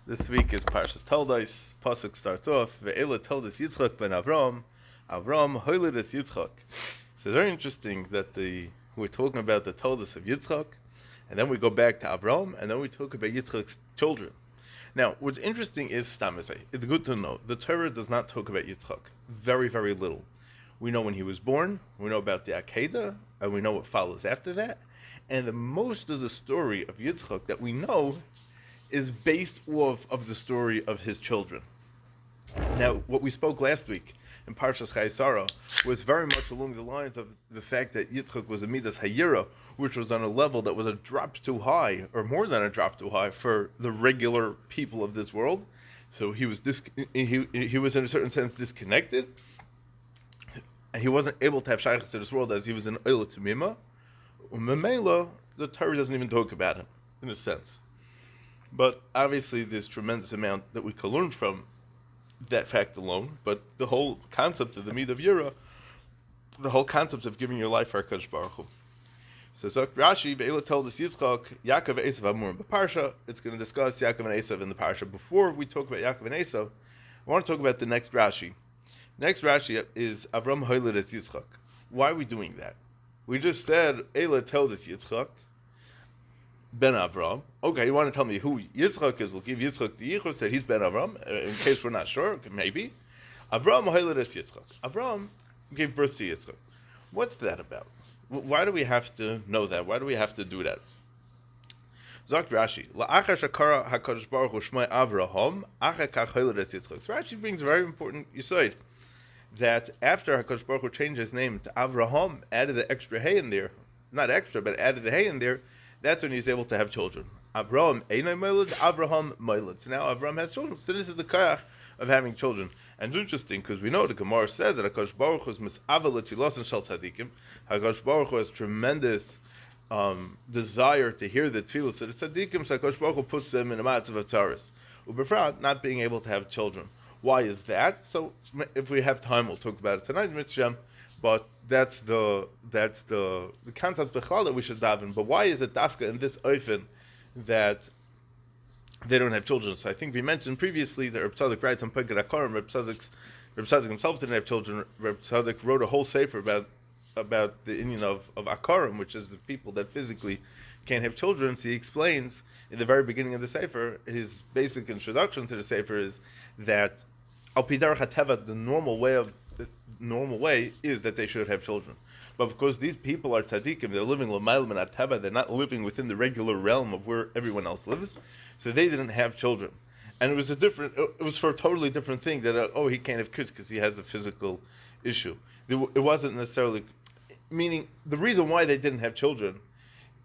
This week is Parshas Toldos. Pasuk starts off, Ve'ela Toldos Yitzchak ben Avraham, Avraham hoilidus Yitzchak. So it's very interesting that we're talking about the Toldos of Yitzchak, and then we go back to Avraham, and then we talk about Yitzchak's children. Now, what's interesting is Stamazay. It's good to know the Torah does not talk about Yitzchak. Very, very little. We know when he was born, we know about the Akedah, and we know what follows after that. And the most of the story of Yitzchak that we know is based off of the story of his children. Now, what we spoke last week in Parshas Chayesara was very much along the lines of the fact that Yitzchak was a Midas Hayira, which was on a level that was a drop too high, or more than a drop too high, for the regular people of this world. So he was he was in a certain sense disconnected, and he wasn't able to have shaykhs to this world as he was in Oila Tamima. Memela, the Torah doesn't even talk about him, in a sense. But obviously there's tremendous amount that we can learn from that fact alone. But the whole concept of the Mid of Yira, the whole concept of giving your life for HaKadosh Baruch Hu. So Zok Rashi, Ve'ela told us Yitzchak, Yaakov and Esav Amur in the Parsha. It's going to discuss Yaakov and Esav in the Parsha. Before we talk about Yaakov and Esav, I want to talk about the next Rashi. Next Rashi is Avram hoilidus Yitzchak. Why are we doing that? We just said, Eila tells us Yitzchak, Ben Avram. Okay, you want to tell me who Yitzchak is? We'll give Yitzchak the Yichur, said he's Ben Avram, in case we're not sure, maybe. Avram hoilidus Yitzchak. Avram gave birth to Yitzchak. What's that about? Why do we have to know that? Why do we have to do that? Zok Rashi, La'achar shakara HaKadosh Baruch Hu shmei Avraham, achar kach hoilidus Yitzchak. So Rashi brings a very important yesod, that after HaKadosh Baruch Hu changed his name to Avraham, added the extra hay in there, not extra, but added the hay in there, that's when he's able to have children. Avraham einay moiled, Avraham moiled. So now Avraham has children. So this is the koyach of having children. And it's interesting, because we know the Gemara says that HaKadosh Baruch Hu is mis'avel l'tfilosan shel tzadikim. HaKadosh Baruch Hu has tremendous desire to hear the tefillos of the tzadikim, so HaKadosh Baruch Hu puts them in a matzav of tzaris. Ubefrat, not being able to have children. Why is that? So if we have time, we'll talk about it tonight, Mitzvah. But that's the concept b'chlal that we should daven. But why is it dafka in this oifen that they don't have children? So I think we mentioned previously that Reb Tzadok writes on Peged HaKarim. Reb Tzadok himself didn't have children. Reb Tzadok wrote a whole sefer about the union of Akarim, which is the people that physically can't have children. So he explains in the very beginning of the sefer, his basic introduction to the sefer is that Al Pidar HaTeva, the normal way is that they should have children. But because these people are tzaddikim, they're living l'mayl min HaTeva, they're not living within the regular realm of where everyone else lives, so they didn't have children. And it was for a totally different thing, that, he can't have kids because he has a physical issue. It wasn't necessarily, meaning, the reason why they didn't have children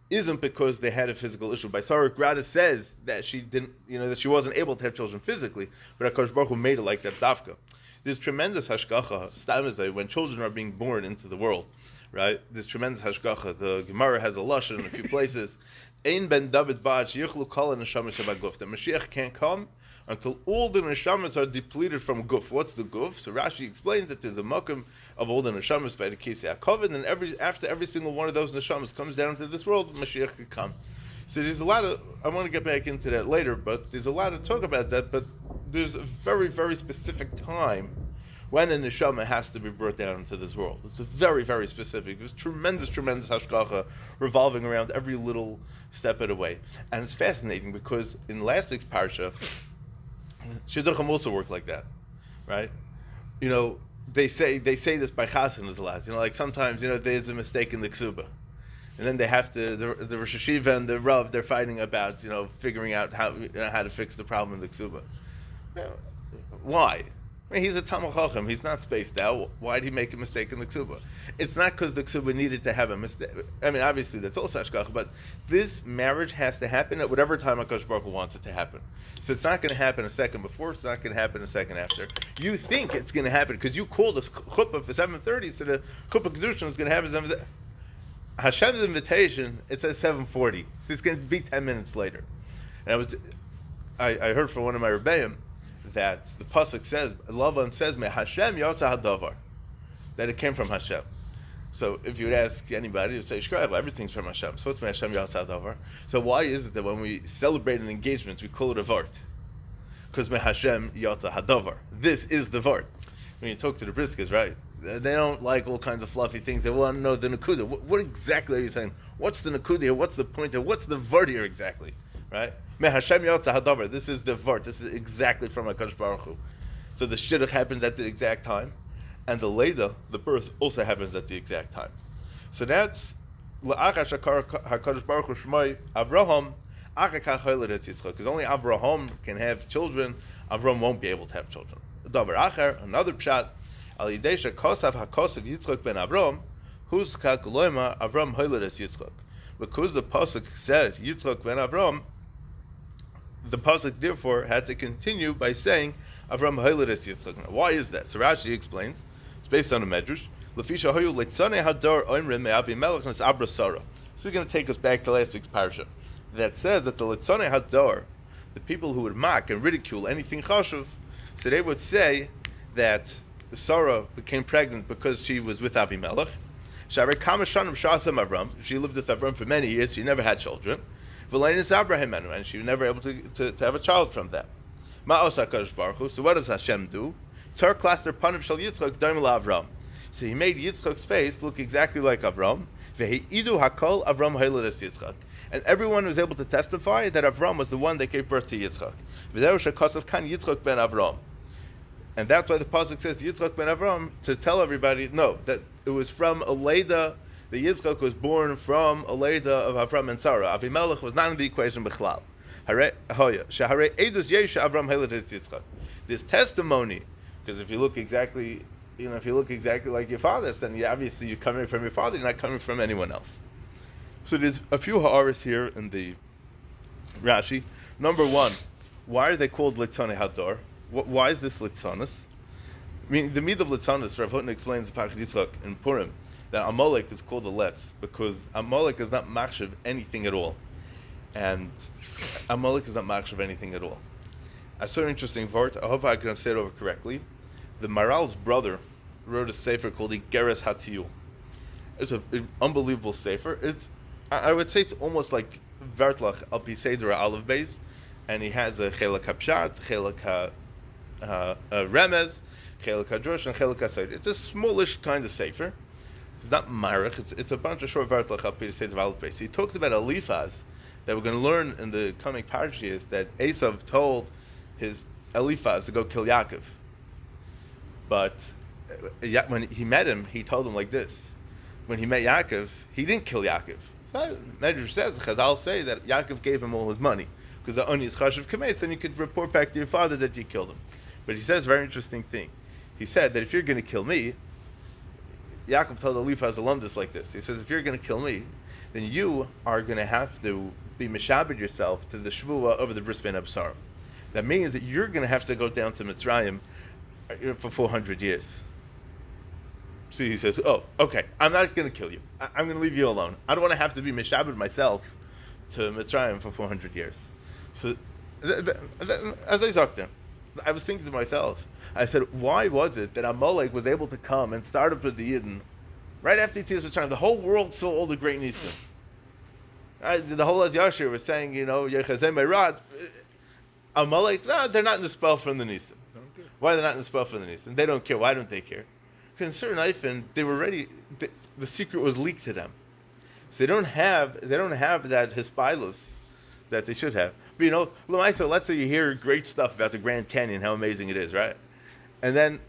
isn't because they had a physical issue. By Sarah Grada says that she didn't, that she wasn't able to have children physically, but HaKadosh Baruch Hu made it like that dafka. There's tremendous hashgacha, stamazay, when children are being born into the world, right? There's tremendous hashgacha. The Gemara has a lashon in a few places. Ein ben David ba'ad sheyichlu kol neshama shebaguf. That Mashiach can't come until all the neshamas are depleted from guf. What's the guf? So Rashi explains that there's a makom of all the neshamas by the Kisei HaKavod, and after every single one of those neshamas comes down to this world, Mashiach could come. So there's a lot of, I want to get back into that later, but there's a lot of talk about that, but there's a very, very specific time when the neshama has to be brought down into this world. It's a very, very specific. There's tremendous hashgacha revolving around every little step of the way. And it's fascinating because in last week's parsha, Shidduchim also work like that, right? They say this by Chassan a lot. Like sometimes, there's a mistake in the ksuba. And then they have to, the Rosh Hashiva and the Rav, they're fighting about, figuring out how to fix the problem in the ksuba. Why? I mean, he's a Talmid Chacham. He's not spaced out. Why did he make a mistake in the ksuba? It's not because the ksuba needed to have a mistake. I mean, obviously that's also hashgacha, but this marriage has to happen at whatever time HaKadosh Baruch Hu wants it to happen. So it's not going to happen a second before. It's not going to happen a second after. You think it's going to happen because you called us chuppah for 7:30, so the chuppah kedushin is going to happen. Hashem's invitation, it says 7:40. So it's going to be 10 minutes later. And I heard from one of my rebbeim that the pasuk says, Lavan says, "Me Hashem yotza hadavar," that it came from Hashem. So if you would ask anybody, you'd say, "Shkayla, everything's from Hashem." So what's Me Hashem yotza hadavar? So why is it that when we celebrate an engagement, we call it a vart? because me Hashem yatsa hadavar. This is the vart. When you talk to the briskers, right? They don't like all kinds of fluffy things. They want to know the nakuda. What exactly are you saying? What's the nakuda here? What's the point here? What's the vart here exactly? Right? Me Hashem yatsa hadavar. This is the vart. This is exactly from HaKadosh Baruch Hu. So the shidduch happens at the exact time, and the leda, the birth, also happens at the exact time. So that's la'achar shakar HaKadosh Baruch Hu shmoi Avraham. Because only Avraham can have children, Avram won't be able to have children. Another pshat, al yidesha kosav hakosav Yitzchak ben Avram, who's kakloima Avram hoiledes Yitzchak. Because the pasuk said Yitzchak ben Avram, the pasuk therefore had to continue by saying Avram hoiledes Yitzchak. Now, why is that? So Rashi explains. It's based on a medrash. Lefisha hoyu leitzane hadar oimrim me'avi melech nes abra Sarah. This is going to take us back to last week's parsha. That says that the Litzanei Hadar, the people who would mock and ridicule anything chashuv, so they would say that Sarah became pregnant because she was with Avimelech. She lived with Avram for many years. She never had children. And she was never able to have a child from that. So what does Hashem do? Kלסתר פניו של יצחק דומה לאברהם. So he made Yitzchak's face look exactly like Avram. And everyone was able to testify that Avram was the one that gave birth to Yitzchak. And that's why the pasuk says Yitzchak ben Avram, to tell everybody, no, that it was from a leda, the Yitzchak was born from a leda of Avram and Sarah. Avimelech was not in the equation b'chlal. This testimony, because if you look exactly like your father, then obviously you're coming from your father, you're not coming from anyone else. So there's a few ha'aris here in the Rashi. Number one, why are they called Litzanei Hadar? Why is this Litzanis? I mean, the mid of Litzanis, Rav Hutner explains in Pachad Yitzchak in Purim, that Amalek is called a Letz, because Amalek is not machshav anything at all. And Amalek is not machshav anything at all. I saw an interesting vart. I hope I can say it over correctly. The Maral's brother wrote a sefer called Igeres Hatiyul. It's an unbelievable sefer. I would say it's almost like Vertlach al pi Seder Aleph Beis, and he has a Chelak HaPshat, Chelak HaRemez, Chelak HaDrosh, and Chelak HaSeder. It's a smallish kind of sefer. It's not Marich. It's a bunch of short Vertlach al pi Seder Aleph Beis. He talks about Eliphaz that we're going to learn in the coming parashas, that Esav told his Eliphaz to go kill Yaakov. But when he met him, he told him like this. When he met Yaakov, he didn't kill Yaakov. So Medrash says, Chazal say that Yaakov gave him all his money, because the only is chashuv kameis, then you could report back to your father that you killed him. But he says a very interesting thing. He said that if you're going to kill me, Yaakov told Eliphaz alumnus like this. He says, if you're going to kill me, then you are going to have to be mishabed yourself to the shvuah of the bris ben absar. That means that you're going to have to go down to Mitzrayim for 400 years. So he says, oh, okay, I'm not going to kill you. I'm going to leave you alone. I don't want to have to be mishabed myself to Mitzrayim for 400 years. So, as I talked there, I was thinking to myself, I said, why was it that Amalek was able to come and start up with the Yidden right after Yitzias Mitzrayim? The whole world saw all the great Nisim. The whole Az Yashir was saying, Yechazem Meirad, Amalek, no, they're not in the spell from the Nisim. Why they're not in the spell from the Nisim? They don't care. Why don't they care? Because in certain Eifen, they were ready. The secret was leaked to them, so they don't have that hispilus that they should have. But let's say you hear great stuff about the Grand Canyon, how amazing it is, right? And then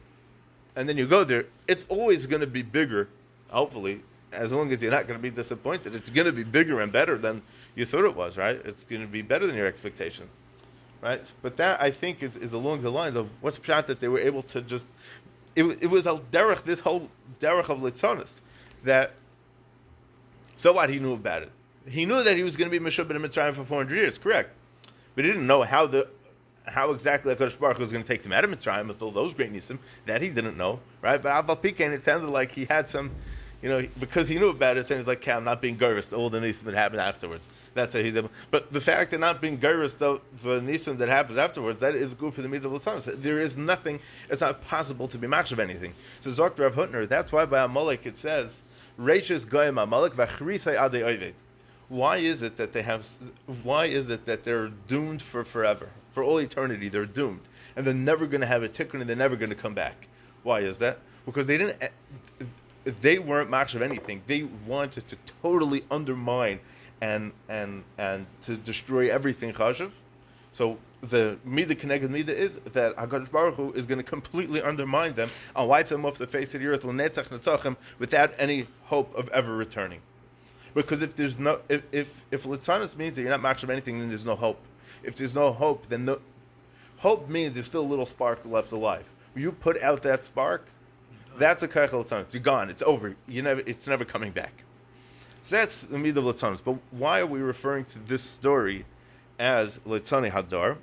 you go there. It's always going to be bigger. Hopefully, as long as you're not going to be disappointed, it's going to be bigger and better than you thought it was, right? It's going to be better than your expectation, right? But that, I think, is along the lines of what's pshat that they were able to just. It was al derech, this whole derech of Litzanis, that, so what, he knew about it. He knew that he was going to be Meshubah in Mitzrayim for 400 years, correct. But he didn't know how exactly HaKadosh Baruch Hu was going to take him out of Mitzrayim with all those great nisim. That he didn't know, right? But Aval Pikein, it sounded like he had some, because he knew about it, and he's like, I'm not being gurus, all the nisim that happened afterwards. That's how he's able. But the fact of not being gurus, though, the nisim that happens afterwards, that is good for the mitzvah of Litzanis. There is nothing, it's not possible to be machshav anything. So Dr. Rav Hutner, that's why by Amalek it says, Reishis goyim Amalek v'achrisai adei oived. Why is it that they're doomed for forever, for all eternity? They're doomed, and they're never going to have a tikkun, and they're never going to come back. Why is that? Because they weren't match of anything. They wanted to totally undermine and to destroy everything chashuv. So the Mida Keneged Mida is that HaKadosh Baruch Hu is going to completely undermine them and wipe them off the face of the earth l'netzach netzachim without any hope of ever returning. Because if Litzanos means that you're not match of anything, then there's no hope. If there's no hope, then hope means there's still a little spark left alive. When you put out that spark, that's a Kayach Litzanos. You're gone. It's over. It's never coming back. So that's the Midah of Litzanos. But why are we referring to this story as Litzani Hadar?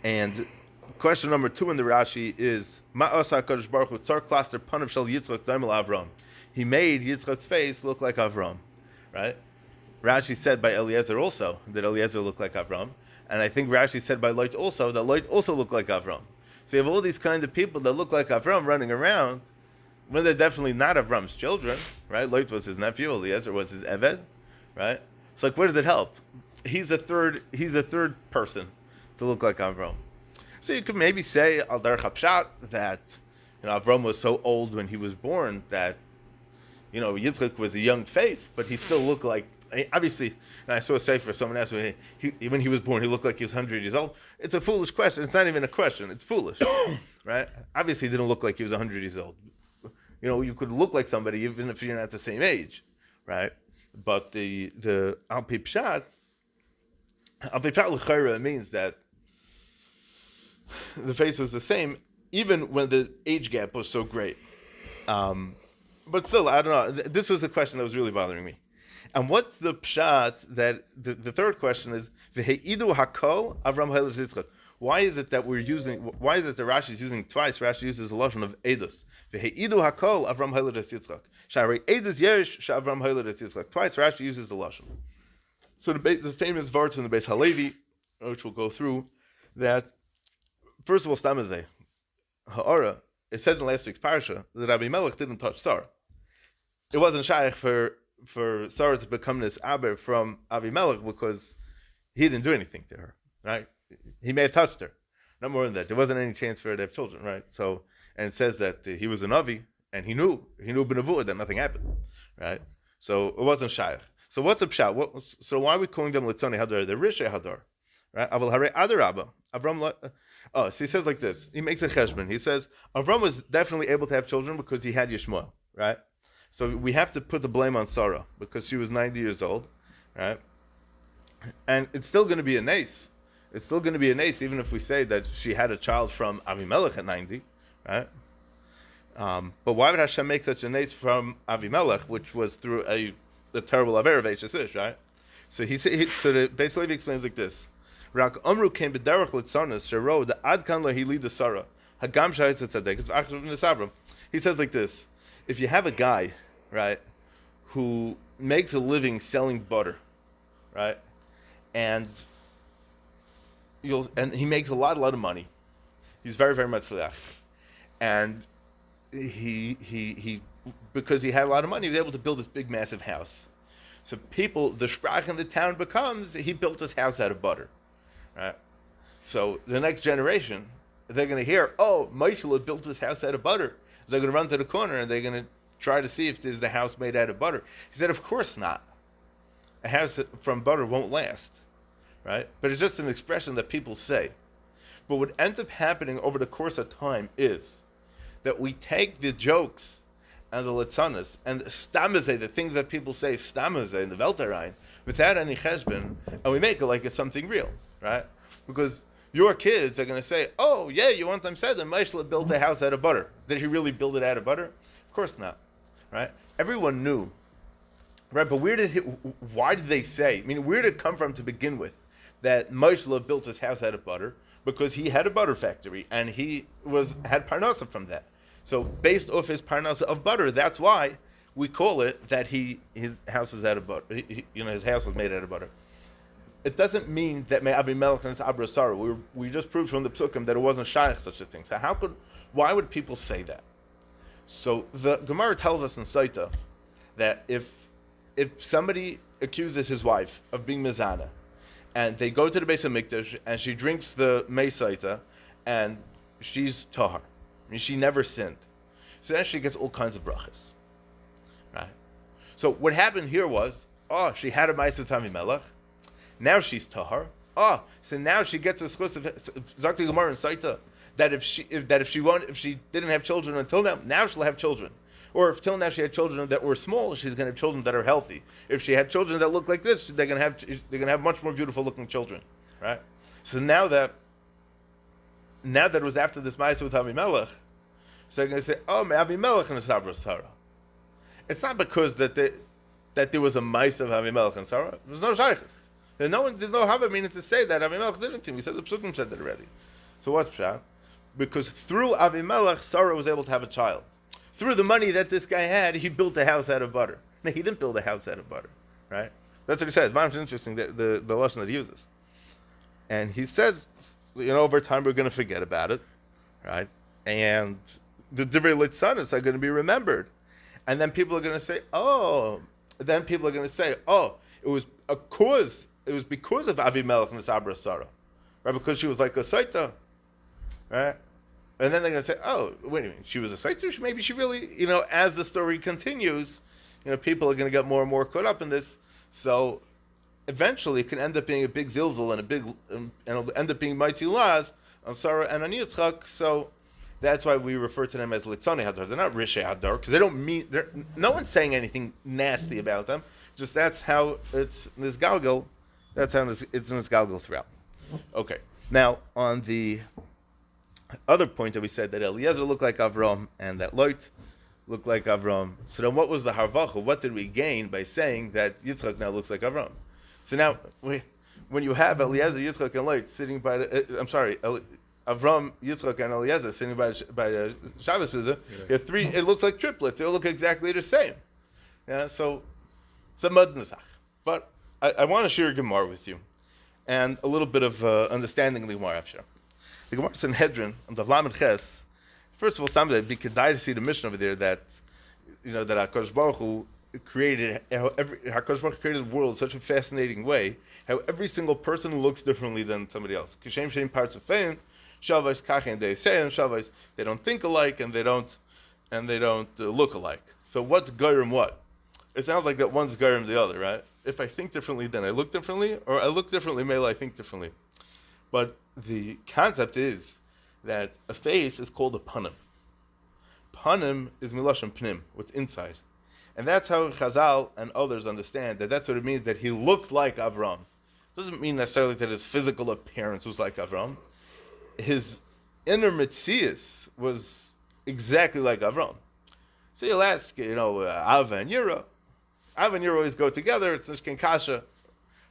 And question number 2 in the Rashi is Ma'asa HaKadosh Baruch Hu tzar Kלסתר פניו של Yitzchak daimel Avraham. He made Yitzchak's face look like Avraham, right? Rashi said by Eliezer also that Eliezer looked like Avraham, and I think Rashi said by Lot also that Lot also looked like Avraham. So you have all these kinds of people that look like Avraham running around when they're definitely not Avram's children, right? Lot was his nephew, Eliezer was his Eved, right? It's like, where does it help? He's a third person to look like Avraham. So you could maybe say al derech hapshat that Avraham was so old when he was born that Yitzchak was a young face, but he still looked like, obviously, and I saw a say for someone else, when he was born, he looked like he was 100 years old. It's a foolish question. It's not even a question. It's foolish, right? Obviously, he didn't look like he was 100 years old. You could look like somebody even if you're not the same age, right? But the al pi pshat l'chayra means that the face was the same, even when the age gap was so great. But still, I don't know. This was the question that was really bothering me. And what's the pshat that the third question is v'heidu hakol Avraham Halev Yitzchak? Why is it that the Rashi is using twice? Rashi uses a lashon of edus. V'heidu hakol Avraham Halev Yitzchak. Shari edus yesh Avraham Halev Yitzchak. Twice Rashi uses the lashon. So the famous verse in the Beis Halevi, which we'll go through, that first of all, stamazeh ha'ara. It said in last week's parsha that Abimelech didn't touch Sarah. It wasn't shaykh for Sarah to become this aber from Abimelech because he didn't do anything to her, right? He may have touched her. No more than that. There wasn't any chance for her to have children, right? So, and it says that he was an avi, and he knew b'nevuah that nothing happened, right? So it wasn't shaykh. So what's the pshat? So why are we calling them Litzani Hadar? They're Rishay Hadar, right? Aval Hare Adar Abba. Avram. So he says like this. He makes a cheshbon. He says Avram was definitely able to have children because he had Yishmael, right? So we have to put the blame on Sarah because she was 90 years old, right? And it's still going to be a nace. It's still going to be a nace even if we say that she had a child from Avimelech at 90, right? But why would Hashem make such a nace from Avimelech, which was through the terrible aver of Eishes, right? So so the Beis Levi explains like this. Rak Amru came b'derech litzanos shero the adkan lahili the Sarah hagam shayis tzadek v'achshav nesavram. He says like this: if you have a guy, right, who makes a living selling butter, right, and he makes a lot of money, he's very very matzliach, and he because he had a lot of money, he was able to build this big massive house. So the sprach in the town becomes he built his house out of butter. Right. So the next generation, they're going to hear, oh, Moshe built his house out of butter. They're going to run to the corner and they're going to try to see if there's the house made out of butter. He said, of course not. A house from butter won't last. Right? But it's just an expression that people say. But what ends up happening over the course of time is that we take the jokes and the litzanas and the stamazeh, the things that people say, stamazeh in the Welterein, without any cheshbon, and we make it like it's something real. Right? Because your kids are going to say, oh, yeah, you want them said that Moshe built a house out of butter. Did he really build it out of butter? Of course not. Right? Everyone knew. Right? But why did they say, where did it come from to begin with that Moshe built his house out of butter? Because he had a butter factory and he had parnasa from that. So based off his parnasa of butter, that's why we call it that his house is out of butter. His house was made out of butter. It doesn't mean that Abimelech and his Abra Sarah. We just proved from the Psukim that it wasn't shaykh such a thing. So why would people say that? So the Gemara tells us in Saita that if if somebody accuses his wife of being mizana, and they go to the base of Mikdash, and she drinks the Meisaita, and she's tahar, I mean, she never sinned, so then she gets all kinds of brachas, right? So what happened here was, she had a Ma'aseh Avimelech, now she's tahar. So now she gets a schus of Zakti Gemara and Saita that if she didn't have children until now she'll have children. Or if till now she had children that were small, she's going to have children that are healthy. If she had children that look like this, they're going to have much more beautiful looking children, right? So now that it was after this Ma'aseh with Avimelech, so they're going to say, Avimelech and Sabra Sarah. It's not because that there was a Ma'aseh of Avimelech and Sarah. There's no shaykhs. There's no Hava meaning to say that Avimelech didn't. We said the Psukim said that already. So what's Pshat? Because through Avimelech, Sarah was able to have a child. Through the money that this guy had, he built a house out of butter. No, he didn't build a house out of butter, right? That's what he says. It's interesting, the lesson that he uses. And he says, over time we're going to forget about it, right? And the Divrei Litzanis are going to be remembered. And then people are going to say, it was because of Avimelech and Sabra Sarah, right? Because she was like a Saita, right? And then they're going to say, wait a minute, she was a Saita? Maybe she really, as the story continues, people are going to get more and more caught up in this. So eventually it can end up being a big zilzal and it'll end up being mighty laws on Sarah and on Yitzchak. So that's why we refer to them as Litzani Hadar. They're not Rishe Hadar, because they don't mean, no one's saying anything nasty about them. Just that's how it's Nisgalgal. That's how it's Nisgalgal throughout. Okay. Now, on the other point that we said that Eliezer looked like Avraham and that Lot looked like Avraham. So then what was the harvacha? What did we gain by saying that Yitzchak now looks like Avraham? So now, when you have Eliezer, Yitzchak, and Lot sitting by Avram, Yitzchak, and Eliezer sitting by Shabbos Suda, you have three, it looks like triplets. They all look exactly the same. Yeah, so it's a mud nesach. But I want to share a Gemara with you, and a little bit of understanding of the Gemara after. The Gemara Sanhedrin on the Lamed Ches. First of all, somebody be kedai to see the mission over there that that HaKadosh Baruch Hu created HaKadosh Baruch Hu created the world in such a fascinating way. How every single person looks differently than somebody else. Kishem shem parts of fame, Shavais kachen they say, and Shavais they don't think alike and they don't look alike. So what's Gairim what? It sounds like that one's Gairim the other, right? If I think differently, then I look differently, or I look differently, maybe I think differently. But the concept is that a face is called a panim. Panim is milashon pnim, what's inside. And that's how Chazal and others understand that that's what it means that he looked like Avraham. Doesn't mean necessarily that his physical appearance was like Avraham. His inner mitzias was exactly like Avraham. So you'll ask, Av and Yira. Av and Yira always go together. It's Nishkin Kasha.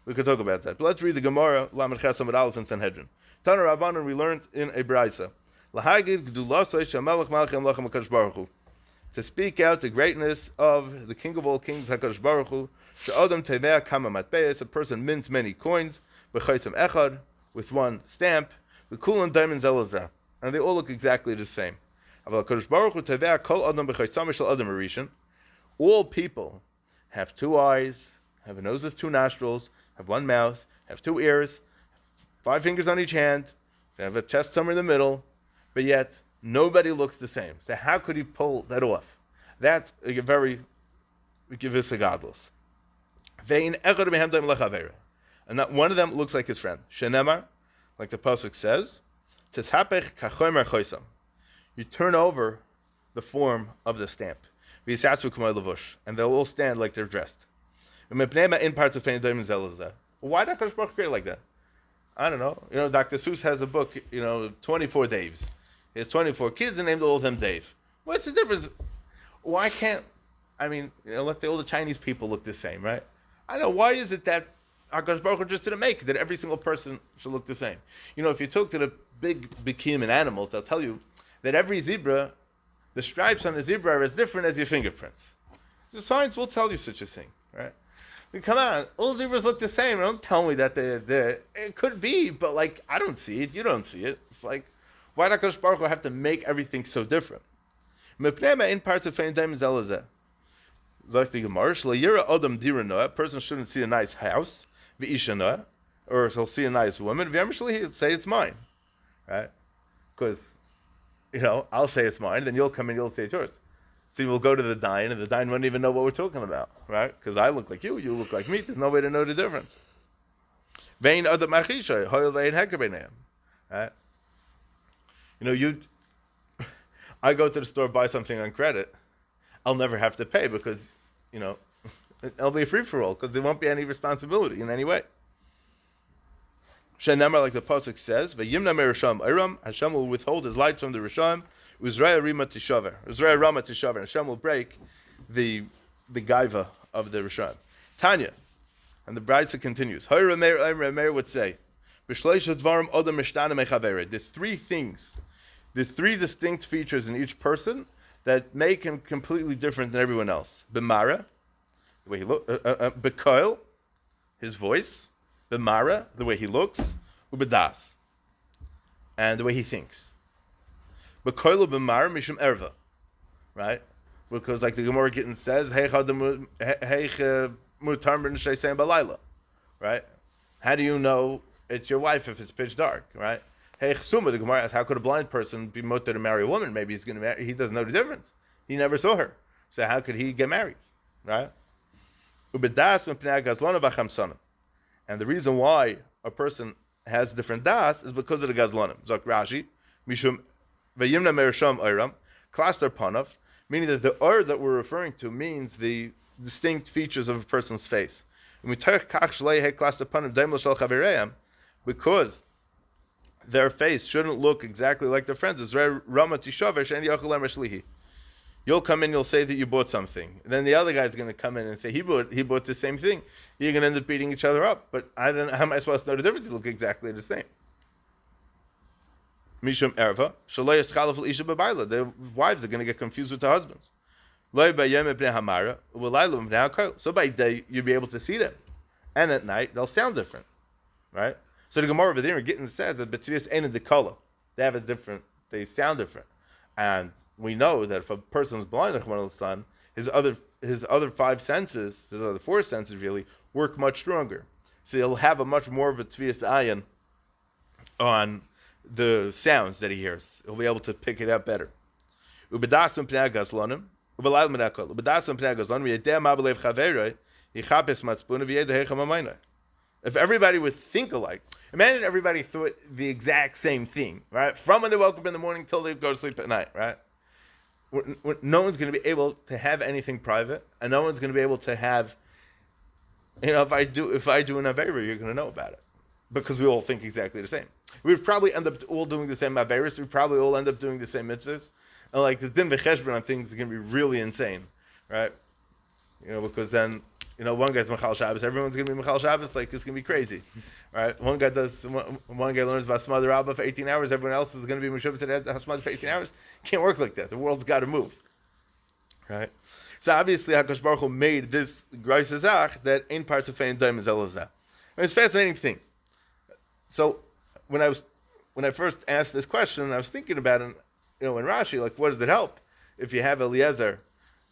We could talk about that. But let's read the Gemara, Lamed Ches Amud Aleph in Sanhedrin. Tana Rabbanan, we learned in a Braisa. Lahagid Gdulasai Shamelech Malchem Lachem HaKadosh Baruch Hu. To speak out the greatness of the King of all kings, HaKadosh Baruch Hu. She'adam Tevea Kama Matbeis, a person mints many coins, B'chaisim Echad, with one stamp, V'kulan Diamond Zelazah. And they all look exactly the same. Aval HaKadosh Baruch Hu Tevea Kol Adam B'chaisam Shel Adam Arishan. All people have two eyes, have a nose with two nostrils, have one mouth, have two ears, 5 fingers on each hand, they have a chest somewhere in the middle, but yet nobody looks the same. So how could he pull that off? That's a very godless. And not one of them looks like his friend. Shenemar, like the pasuk says, you turn over the form of the stamp, and they'll all stand like they're dressed. Why did HaKadosh Baruch Hu create like that? I don't know. Dr. Seuss has a book, 24 Daves. He has 24 kids and named all of them Dave. What's the difference? Why can't, let's say all the Chinese people look the same, right? I don't know. Why is it that HaKadosh Baruch Hu just didn't make that every single person should look the same? If you talk to the big bikim in animals, they'll tell you that every zebra, the stripes on the zebra are as different as your fingerprints. The science will tell you such a thing, right? Come on, all zebras look the same. Don't tell me that they're it could be, but I don't see it. You don't see it. It's like, why does HaKadosh Baruch Hu have to make everything so different? In parts of Zok the Gemara, Shlo Yira Adam Diranoa, a person shouldn't see a nice house, V'ishanoa, or he'll see a nice woman, V'yamishli, he'll say it's mine. Right? Because, I'll say it's mine, then you'll come in, you'll say it's yours. See, we'll go to the dine, and the dine won't even know what we're talking about, right? Because I look like you look like me. There's no way to know the difference. Vein adam machisha, hoyel vein heker beinayim, right? I go to the store, buy something on credit. I'll never have to pay because, it'll be a free for all because there won't be any responsibility in any way. Shenemar, like the pasuk says, "Vayimna merisham Aram." Hashem will withhold his light from the risham. Uzraya rima tishaver. Uzraya rama tishaver. Hashem will break the gaiva of the risham. Tanya, and the Brisa continues. Meir would say, the three things, the three distinct features in each person that make him completely different than everyone else. B'mara, the way he looks. B'koil, his voice. B'mara, the way he looks. U'b'das, and the way he thinks. B'koil b'mara mishum erva, right? Because like the Gemara Gittin says, right? How do you know it's your wife if it's pitch dark, right? Hey, Chsuma, the Gemara asks, how could a blind person be motor to marry a woman? Maybe he's going to marry. He doesn't know the difference. He never saw her, so how could he get married, right? And the reason why a person has different das is because of the gazlanim. Zok Rashi, mishum vayimna merisham oiram, klastar panav, meaning that the or that we're referring to means the distinct features of a person's face. Because their face shouldn't look exactly like their friends. You'll come in, you'll say that you bought something. And then the other guy's going to come in and say he bought the same thing. You're going to end up beating each other up. But I don't know, how am I supposed to know the difference? They look exactly the same. Mishum erva, the wives are going to get confused with the husbands. So by day you'll be able to see them, and at night they'll sound different, right? So the Gemara over there in Gittin says that betvius ain't the color. They sound different, and we know that if a person is blind, his other five senses, his other four senses really work much stronger. So he'll have a much more of a tvius ayin on the sounds that he hears. He'll be able to pick it up better. If everybody would think alike, imagine everybody thought the exact same thing, right? From when they woke up in the morning till they go to sleep at night, right? No one's going to be able to have anything private, and no one's going to be able to have, if I do an Aveira, you're going to know about it. Because we all think exactly the same. We'd probably end up all doing the same Aveiros, we'd probably all end up doing the same mitzvahs. And like the din v'cheshbon on things is going to be really insane, right? Because then, one guy's Machal Shabbos, everyone's going to be Machal Shabbos, like it's going to be crazy, right? One guy learns about Smad Rabbah for 18 hours, everyone else is going to be Meshuvah to that Smad for 18 hours. It can't work like that. The world's got to move, right? So obviously, HaKadosh Baruch Hu made this Greis Hazach that ain't parts of Fein Daim Zelazah. It's a fascinating thing. So when I first asked this question, I was thinking about it, in Rashi, like, what does it help if you have Eliezer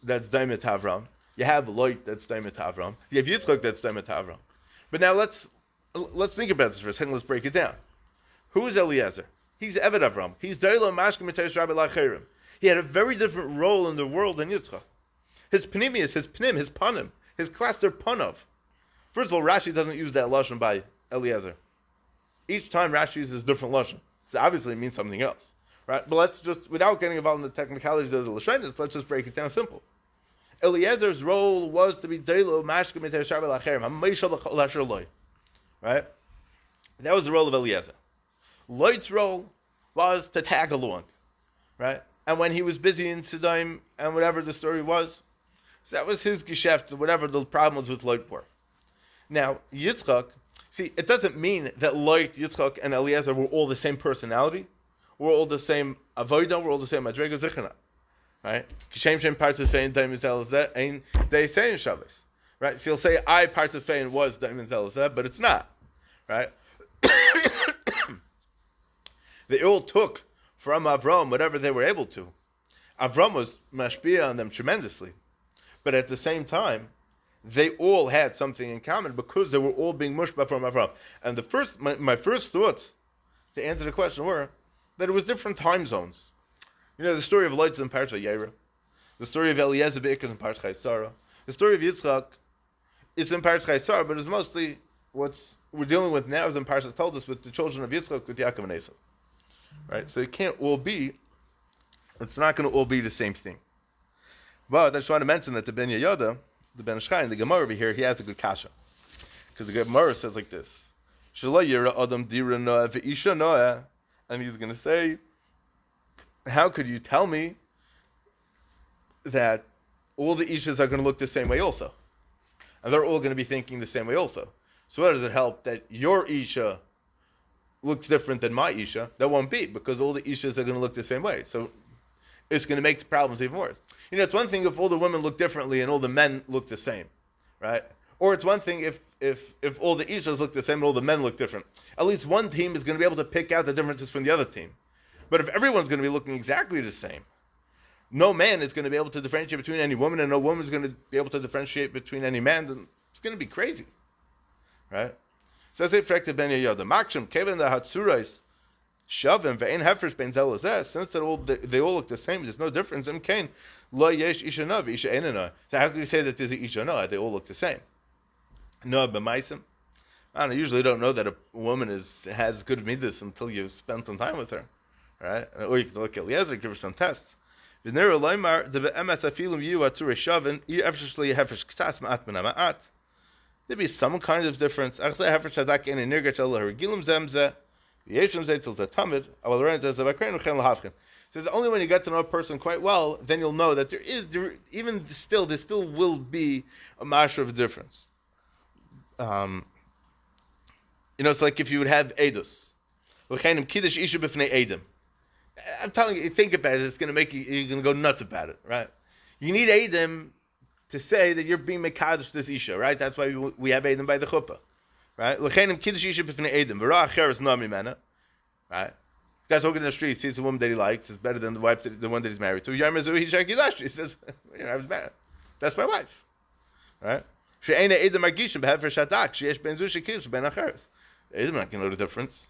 that's Daimet Avram, you have Loit that's Daimet Avram, you have Yitzchak that's Daimet Avram. But now let's think about this for a second. Let's break it down. Who is Eliezer? He's Eved Avram. He's Dailo Mashkim Mitayis Rabbi Lacherim. He had a very different role in the world than Yitzchak. His Pnimius, his Pnim, his Panim, his Kalaster Panav. First of all, Rashi doesn't use that lashon by Eliezer. Each time Rashi uses different lashon, so obviously it means something else. Right, but let's just, without getting involved in the technicalities of the Lashonis, let's just break it down simple. Eliezer's role was to be Deilo Mashkim Mitayis Rabbi Lacherim, HaMeishal L'Asher Loi. Right? That was the role of Eliezer. Loit's role was to tag along. Right? And when he was busy in Siddim and whatever the story was, so that was his geschäft, whatever the problems with Loit were. Now, Yitzchak, see, it doesn't mean that Loit, Yitzchak, and Eliezer were all the same personality. We're all the same avodah. We're all the same madrega zichna, right? Kishem shem parts of fein daim zelazeh ain't they say in Shabbos, right? So you'll say I parts of fein was daim zelazeh, but it's not, right? They all took from Avram whatever they were able to. Avram was mashpia on them tremendously, but at the same time, they all had something in common because they were all being mushba from Avraham. And my first thoughts to answer the question were that it was different time zones. You know, the story of Lot in Parshat Yaira, the story of Eliezer Be'ikaz in Parshat Sarah, the story of Yitzchak is in Parshat Sarah, but it's mostly what we're dealing with now is in Parshat Toldos with the children of Yitzchak, with Yaakov and Esau. Right? So it's not going to all be the same thing. But I just want to mention that the Ben Yehoyada, the Ben Ishchai, the Gemara over here, he has a good kasha. Because the Gemara says like this, Shelo yira adam dira noah ve'isha noah, and he's going to say, how could you tell me that all the ishas are going to look the same way also? And they're all going to be thinking the same way also. So why does it help that your isha looks different than my isha? That won't be, because all the ishas are going to look the same way. So it's going to make the problems even worse. You know, it's one thing if all the women look differently and all the men look the same, right? Or it's one thing if all the ishas look the same and all the men look different. At least one team is going to be able to pick out the differences from the other team. But if everyone's going to be looking exactly the same, no man is going to be able to differentiate between any woman, and no woman is going to be able to differentiate between any man, then it's going to be crazy, right? So I say, Ben Yehoyada, Makshim, Kevin the Hatsurais, Shavim, Ve'en Hefresh Ben Zelazeh, since they all look the same, there's no difference. Kain, Lo Yesh Isha Noah, Isha Einah. So how can you say that there's an Isha Noah? They all look the same. Noah B'maisim. I usually don't know that a woman has good midas until you spend some time with her, right? Or you can look at Eliezer, give her some tests. There'd be some kind of difference. Says only when you get to know a person quite well, then you'll know that there still will be a mashra of difference. It's like if you would have edus. I'm telling you, think about it, it's going to make you're going to go nuts about it, right? You need Edom to say that you're being Mekadosh this Isha, right? That's why we have Edom by the Chuppah, right? L'chenim kiddush Isha b'fnei Edom, v'ra acheres no mimena, right? The guy's walking in the street, sees a woman that he likes, is better than the wife, the one that he's married to. He says, I was married. That's my wife, right? She'ena Edom margishim b'hefer shadak, she'esh ben zu shekish ben acheres. Edom not going to know the difference.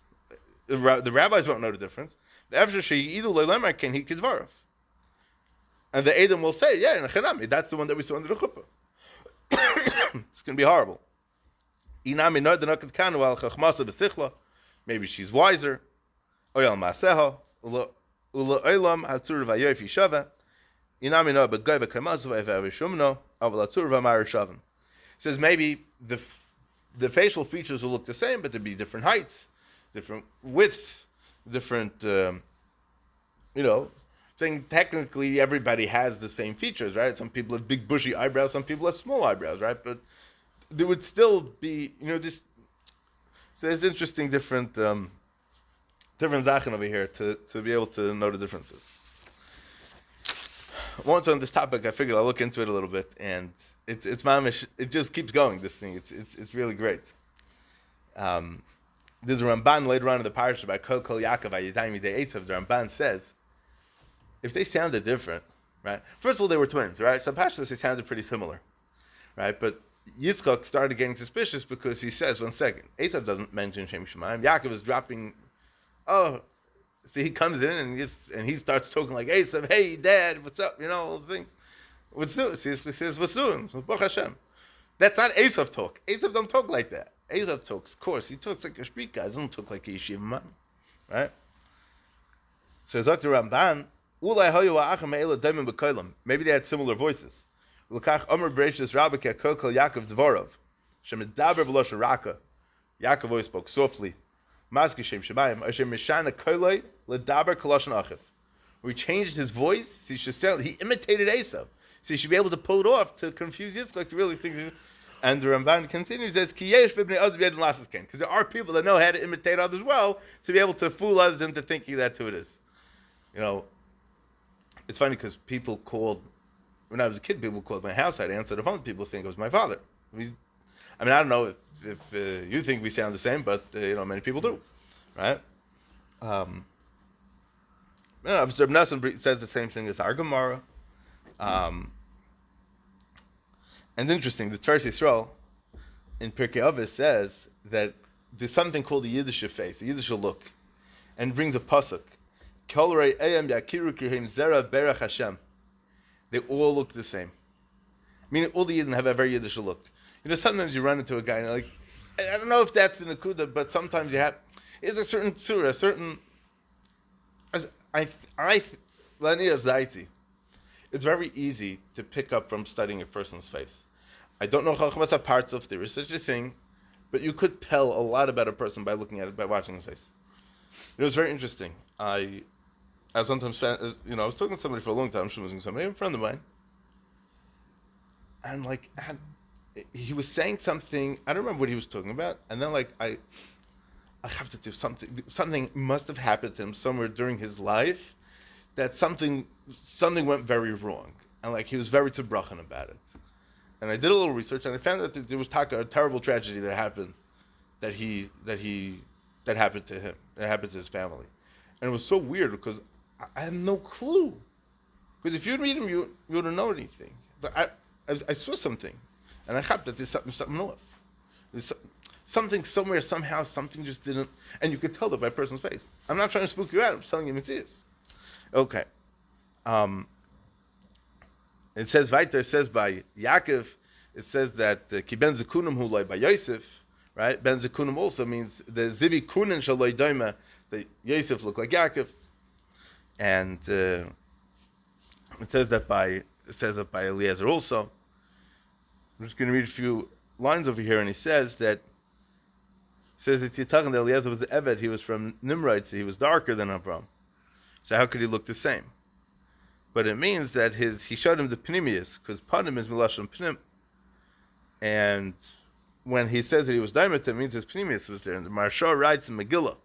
The rabbis won't know the difference. And the Edom will say, yeah, that's the one that we saw under the chuppah. It's going to be horrible. Maybe she's wiser. Says maybe the facial features will look the same, but there'll be different heights, different widths, different, saying technically everybody has the same features, right? Some people have big bushy eyebrows, some people have small eyebrows, right? But there would still be, this. So there's interesting different zachen over here to be able to know the differences. Once on this topic, I figured I'll look into it a little bit, and it's mamish. It just keeps going. This thing, it's really great. There's a Ramban later on in the parasha by Kol Yaakov Ayidayim Yidei Esav. The Ramban says, if they sounded different, right? First of all, they were twins, right? So Pashtus, they sounded pretty similar, right? But Yitzchak started getting suspicious because he says, one second, Esav doesn't mention Shem Shemayim. Yaakov is dropping, so he comes in and he starts talking like Esav, hey, Dad, what's up? All the things. What's doing? He says, what's doing? Baruch Hashem. That's not Esav talk. Esav don't talk like that. Esav talks, of course, he talks like a street guy. He doesn't talk like a yeshiva man, right? So Dr. Ramban, maybe they had similar voices. Yaakov always spoke softly. Where he changed his voice, he imitated Esav. So he should be able to pull it off to confuse Yitzchak to really think. And the Ramban continues, says, because there are people that know how to imitate others well to be able to fool others into thinking that's who it is. It's funny because when I was a kid, people called my house. I'd answer the phone. People think it was my father. I don't know if you think we sound the same, but many people do, right? Mr. Nassim says the same thing as our Gemara. And interesting, the Tveres Yisrael in Pirkei Avos says that there's something called the Yiddish face, the Yiddish look, and brings a pasuk. They all look the same. Meaning all the Yidden have a very Yiddish look. Sometimes you run into a guy and like, I don't know if that's in the Kuda, but sometimes you have, it's a certain surah, a certain, it's very easy to pick up from studying a person's face. I don't know Chachmas parts of there is such a thing, but you could tell a lot about a person by looking at it, by watching his face. It was very interesting. I sometimes, I was talking to somebody for a long time, somebody, a friend of mine, and he was saying something, I don't remember what he was talking about, and then I have to do something must have happened to him somewhere during his life, that something went very wrong, and he was very tzibrochen about it. And I did a little research, and I found that there was a terrible tragedy that happened, that happened to him, that happened to his family. And it was so weird because I had no clue. Because if you'd meet him, you wouldn't know anything. But I saw something, and I hopped that there's something off. There's something somewhere, somehow, something just didn't, and you could tell that by a person's face. I'm not trying to spook you out, I'm just telling you it is. Okay. It says weiter, it says by Yaakov, it says that ki ben zekunim hu loy by Yosef, right? Ben zekunim also means the zivi kunin shal loy doima, that Yosef looked like Yaakov. And it says that by Eliezer also. I'm just going to read a few lines over here, and he says that Yitzchak and Eliezer was the Eved, he was from Nimrod, so he was darker than Abraham. So how could he look the same? But it means that he showed him the pnimius, because panim is milashon pnim. And when he says that he was diamond, it means his pnimius was there. And the Maharsha writes in Megillah,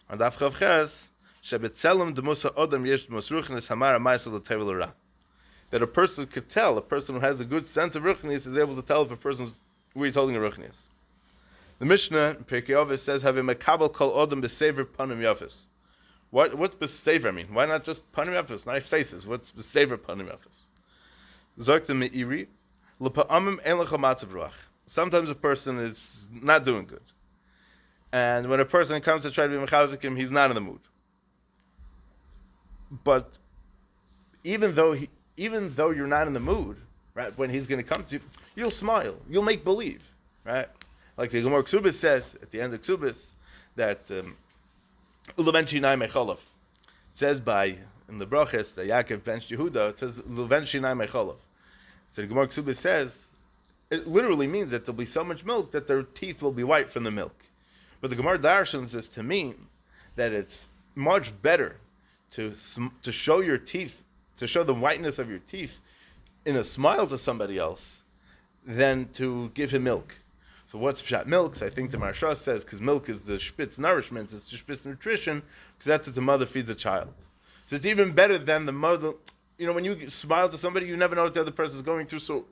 on Daf Chav Ches, shebetzelem demusa odam yesh demusruchnis hamara ma'aseh l'tevel l'ra. That a person could tell, a person who has a good sense of ruchnis is able to tell if a person's where he's holding a ruchnis. The Mishnah in Pirkei Avos says, "Have a makabel kol odam b'sever panim yafis." What's b'sever mean? Why not just panim yafis, nice faces? What's b'sever panim yafis? Zok the meiri, l'pa'amim en lecha matzav ruach. Sometimes a person is not doing good, and when a person comes to try to be mechazik him, he's not in the mood. But even though you're not in the mood, right? When he's going to come to you, you'll smile, you'll make believe, right? Like the Gemara Ksubis says at the end of Ksubis that Uleven Shinai Mecholov says in the Brachas that Yaakov benched Yehuda. It says Uleven Shinai Mecholov. So the Gemara Ksubis says it literally means that there'll be so much milk that their teeth will be white from the milk. But the Gemara Darshan says to mean that it's much better to show your teeth, to show the whiteness of your teeth in a smile to somebody else than to give him milk. So what's pshat milk? So I think the Maharsha says because milk is the spitz nourishment, it's the spitz nutrition, because that's what the mother feeds a child. So it's even better than the mother. When you smile to somebody, you never know what the other person is going through. So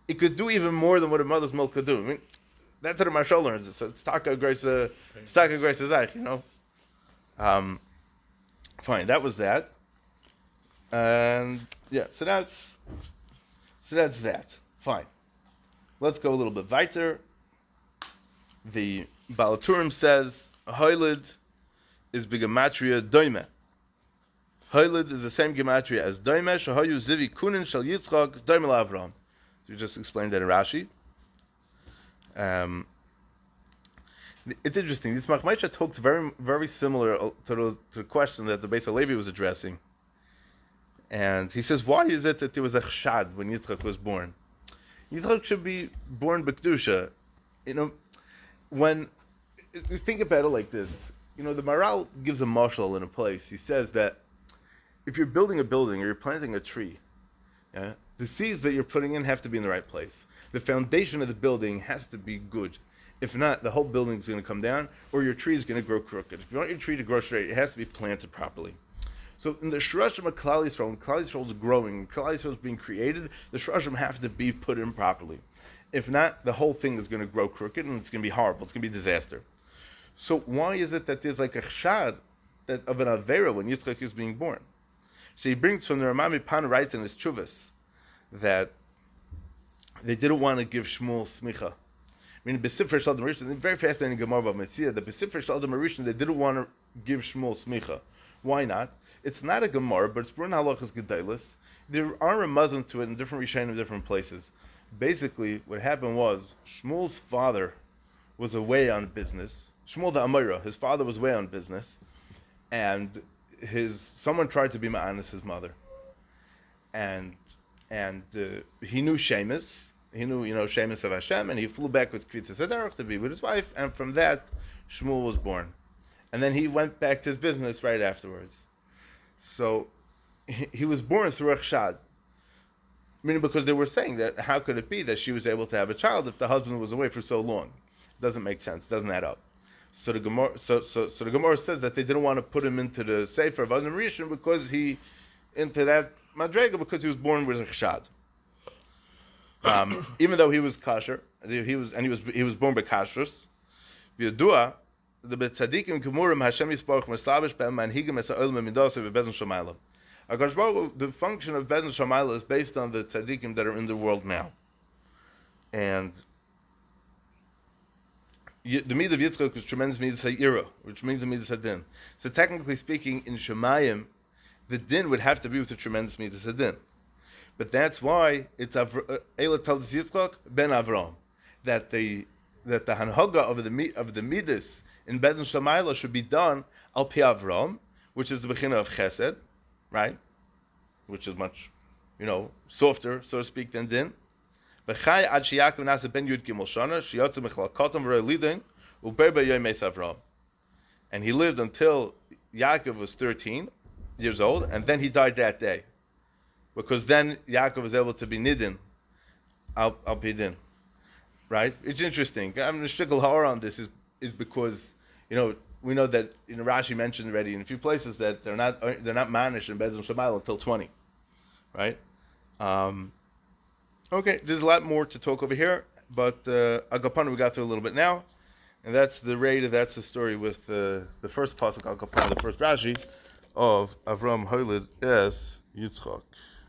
it could do even more than what a mother's milk could do. I mean, that's what the Maharsha learns. So it's taka grace zayich, Fine, that was that. And yeah, so that's that. Fine. Let's go a little bit weiter. The Balaturim says Hoylid is b'gematria doime. Hoylid is the same gematria as doime. Shahayu zivi kunin shal Yitzchak doime l'Avraham. So we just explained that in Rashi. It's interesting. This Machmaisha talks very, very similar to the question that the Beis HaLevi was addressing. And he says, why is it that there was a chshad when Yitzchak was born? Yitzchak should be born b'kedusha. When you think about it like this, the Maral gives a mashal in a place. He says that if you're building a building or you're planting a tree, the seeds that you're putting in have to be in the right place. The foundation of the building has to be good. If not, the whole building is going to come down, or your tree is going to grow crooked. If you want your tree to grow straight, it has to be planted properly. So in the Shurashim of Klal Yisrael, when Klal Yisrael is growing, Klal Yisrael is being created, the Shurashim have to be put in properly. If not, the whole thing is going to grow crooked, and it's going to be horrible. It's going to be a disaster. So why is it that there's like a chshad of an avera when Yitzchak is being born? So he brings from the Ramami Pan writes in his Chuvas that they didn't want to give Shmuel smicha. I mean, B'Sifrei Shel Adam Rishon, very fascinating Gemara about Metzia, the B'Sifrei Shel Adam Rishon, they didn't want to give Shmuel smicha. Why not? It's not a Gemara, but it's Brun Halachas Gedailus. There are a Muslim to it in different Rishonim in different places. Basically, what happened was, Shmuel's father was away on business. Shmuel the Amira, his father was away on business, and someone tried to be ma'anis his mother. And he knew Shemus. He knew, Shemus of Hashem, and he flew back with Kvitzas Haderech to be with his wife, and from that, Shmuel was born. And then he went back to his business right afterwards. So, he was born through Echshad. Meaning because they were saying that, how could it be that she was able to have a child if the husband was away for so long? It doesn't make sense, it doesn't add up. So the Gemara, the Gemara says that they didn't want to put him into the Sefer of Adam Rishon because into that Madrega, because he was born with Echshad. Even though he was kosher, he was born by kashrus. V'yadua, the betzadikim kemurim Hashem yisparach meslavish be'em manhigim es ha'olam midosav be'bezin shamayla. The function of bezin shamayla is based on the tzadikim that are in the world now, and the midah of Yitzchak is tremendous midah sayira, which means the midah sadin. So technically speaking, in Shemayim, the din would have to be with the tremendous midah sadin. But that's why it's Eila tells Yitzchak ben Avram that the hanhaga of the midas in Bezin Shamayla should be done al pi Avram, which is the bechina of Chesed, right? Which is much, softer, so to speak, than din. V'chai ad sheyakov nasa ben Yud Gimel Shana sheyotze mechlal kotam v'rei lidin uber b'yomeis Avram, and he lived until Yaakov was 13 years old, and then he died that day. Because then Yaakov was able to be nidin, al pidin, right? It's interesting. I'm the shtickle ha'or on this is because we know that Rashi mentioned already in a few places that they're not manish in Bezin Shamayla until 20, right? Okay, there's a lot more to talk over here, but Agapana we got through a little bit now, and that's the story with the first pasuk Agapana, the first Rashi of Avram Holid es Yitzchak.